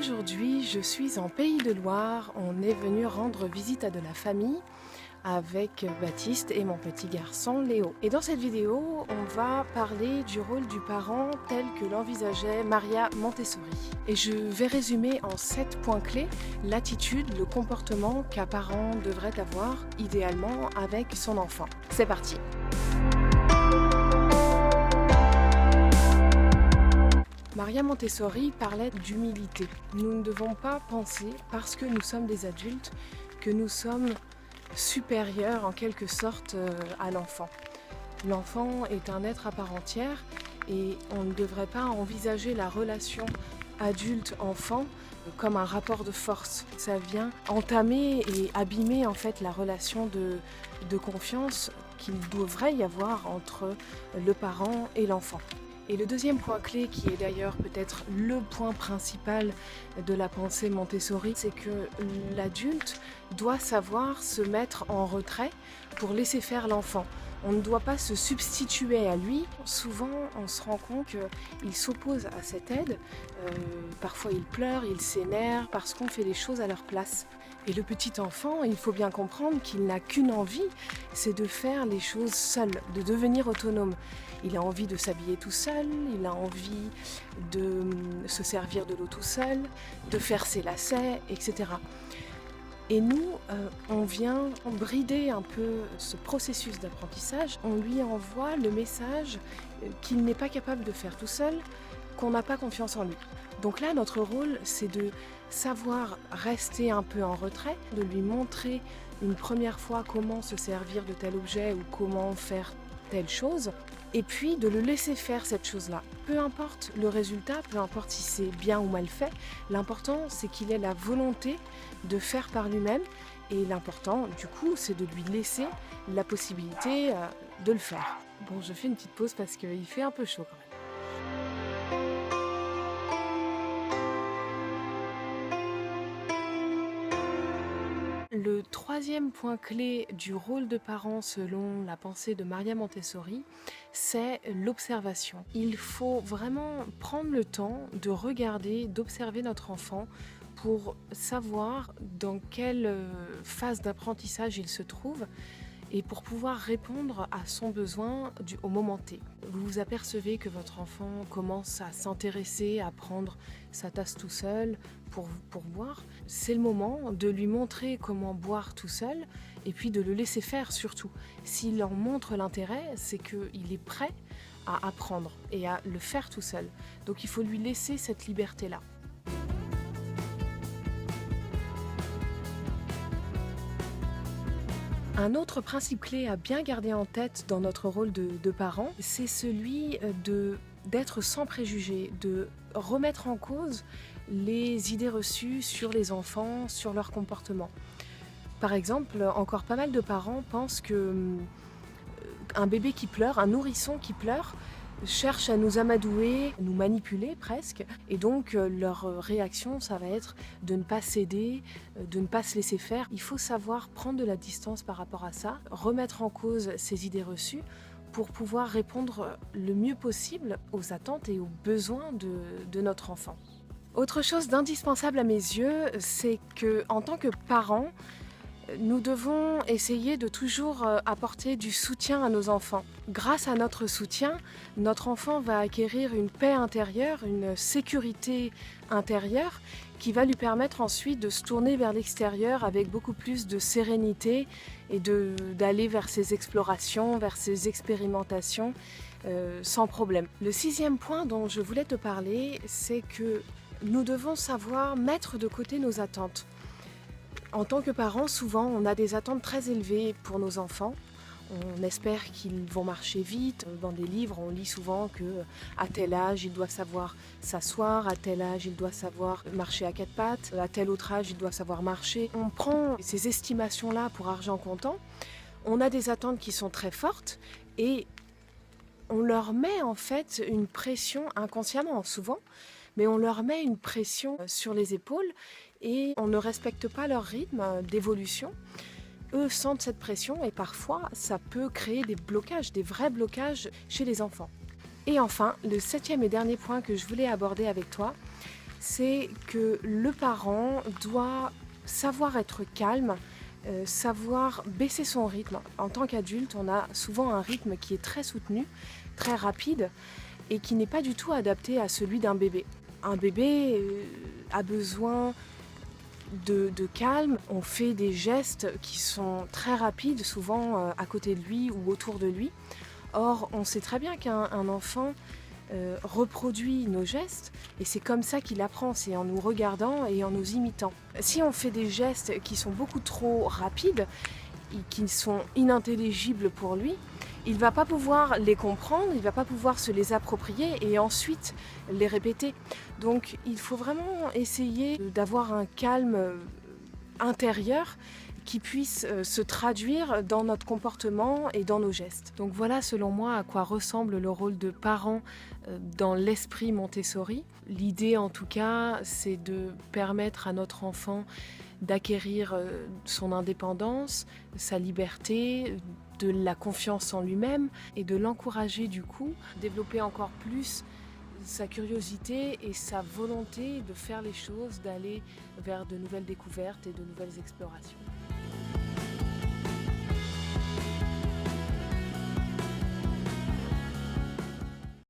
Aujourd'hui, je suis en Pays de Loire. On est venu rendre visite à de la famille avec Baptiste et mon petit garçon Léo. Et dans cette vidéo, on va parler du rôle du parent tel que l'envisageait Maria Montessori. Et je vais résumer en 7 points clés l'attitude, le comportement qu'un parent devrait avoir idéalement avec son enfant. C'est parti! Maria Montessori parlait d'humilité. Nous ne devons pas penser, parce que nous sommes des adultes, que nous sommes supérieurs en quelque sorte à l'enfant. L'enfant est un être à part entière et on ne devrait pas envisager la relation adulte-enfant comme un rapport de force. Ça vient entamer et abîmer en fait la relation de confiance qu'il devrait y avoir entre le parent et l'enfant. Et le deuxième point clé, qui est d'ailleurs peut-être le point principal de la pensée Montessori, c'est que l'adulte doit savoir se mettre en retrait pour laisser faire l'enfant. On ne doit pas se substituer à lui. Souvent, on se rend compte qu'il s'oppose à cette aide. Parfois, il pleure, il s'énerve parce qu'on fait les choses à leur place. Et le petit enfant, il faut bien comprendre qu'il n'a qu'une envie, c'est de faire les choses seul, de devenir autonome. Il a envie de s'habiller tout seul, il a envie de se servir de l'eau tout seul, de faire ses lacets, etc. Et nous, on vient brider un peu ce processus d'apprentissage. On lui envoie le message qu'il n'est pas capable de faire tout seul, qu'on n'a pas confiance en lui. Donc là, notre rôle, c'est de savoir rester un peu en retrait, de lui montrer une première fois comment se servir de tel objet ou comment faire telle chose, et puis de le laisser faire cette chose-là. Peu importe le résultat, peu importe si c'est bien ou mal fait, l'important c'est qu'il ait la volonté de faire par lui-même, et l'important du coup c'est de lui laisser la possibilité de le faire. Bon, je fais une petite pause parce qu'il fait un peu chaud quand même. Le troisième point clé du rôle de parent selon la pensée de Maria Montessori, c'est l'observation. Il faut vraiment prendre le temps de regarder, d'observer notre enfant pour savoir dans quelle phase d'apprentissage il se trouve et pour pouvoir répondre à son besoin au moment T. Vous vous apercevez que votre enfant commence à s'intéresser, à prendre sa tasse tout seul pour boire. C'est le moment de lui montrer comment boire tout seul et puis de le laisser faire surtout. S'il en montre l'intérêt, c'est qu'il est prêt à apprendre et à le faire tout seul. Donc il faut lui laisser cette liberté-là. Un autre principe clé à bien garder en tête dans notre rôle de parent, c'est celui d'être sans préjugés, de remettre en cause les idées reçues sur les enfants, sur leur comportement. Par exemple, encore pas mal de parents pensent qu'un bébé qui pleure, un nourrisson qui pleure, cherche à nous amadouer, nous manipuler presque, et donc leur réaction ça va être de ne pas céder, de ne pas se laisser faire. Il faut savoir prendre de la distance par rapport à ça, remettre en cause ces idées reçues pour pouvoir répondre le mieux possible aux attentes et aux besoins de notre enfant. Autre chose d'indispensable à mes yeux, c'est qu'en tant que parents, nous devons essayer de toujours apporter du soutien à nos enfants. Grâce à notre soutien, notre enfant va acquérir une paix intérieure, une sécurité intérieure qui va lui permettre ensuite de se tourner vers l'extérieur avec beaucoup plus de sérénité et d'aller vers ses explorations, vers ses expérimentations sans problème. Le sixième point dont je voulais te parler, c'est que nous devons savoir mettre de côté nos attentes. En tant que parents, souvent, on a des attentes très élevées pour nos enfants. On espère qu'ils vont marcher vite. Dans des livres, on lit souvent qu'à tel âge, il doit savoir s'asseoir, à tel âge, il doit savoir marcher à quatre pattes, à tel autre âge, il doit savoir marcher. On prend ces estimations-là pour argent comptant. On a des attentes qui sont très fortes et on leur met en fait une pression inconsciemment, souvent, mais on leur met une pression sur les épaules et on ne respecte pas leur rythme d'évolution. Eux sentent cette pression et parfois ça peut créer des blocages, des vrais blocages chez les enfants. Et enfin, le septième et dernier point que je voulais aborder avec toi, c'est que le parent doit savoir être calme, savoir baisser son rythme. En tant qu'adulte, on a souvent un rythme qui est très soutenu, très rapide et qui n'est pas du tout adapté à celui d'un bébé. Un bébé a besoin de calme, on fait des gestes qui sont très rapides, souvent à côté de lui ou autour de lui. Or, on sait très bien qu'un enfant reproduit nos gestes et c'est comme ça qu'il apprend, c'est en nous regardant et en nous imitant. Si on fait des gestes qui sont beaucoup trop rapides et qui sont inintelligibles pour lui, il ne va pas pouvoir les comprendre, il ne va pas pouvoir se les approprier et ensuite les répéter. Donc il faut vraiment essayer d'avoir un calme intérieur qui puisse se traduire dans notre comportement et dans nos gestes. Donc voilà selon moi à quoi ressemble le rôle de parent dans l'esprit Montessori. L'idée en tout cas, c'est de permettre à notre enfant d'acquérir son indépendance, sa liberté, de la confiance en lui-même et de l'encourager du coup, développer encore plus sa curiosité et sa volonté de faire les choses, d'aller vers de nouvelles découvertes et de nouvelles explorations.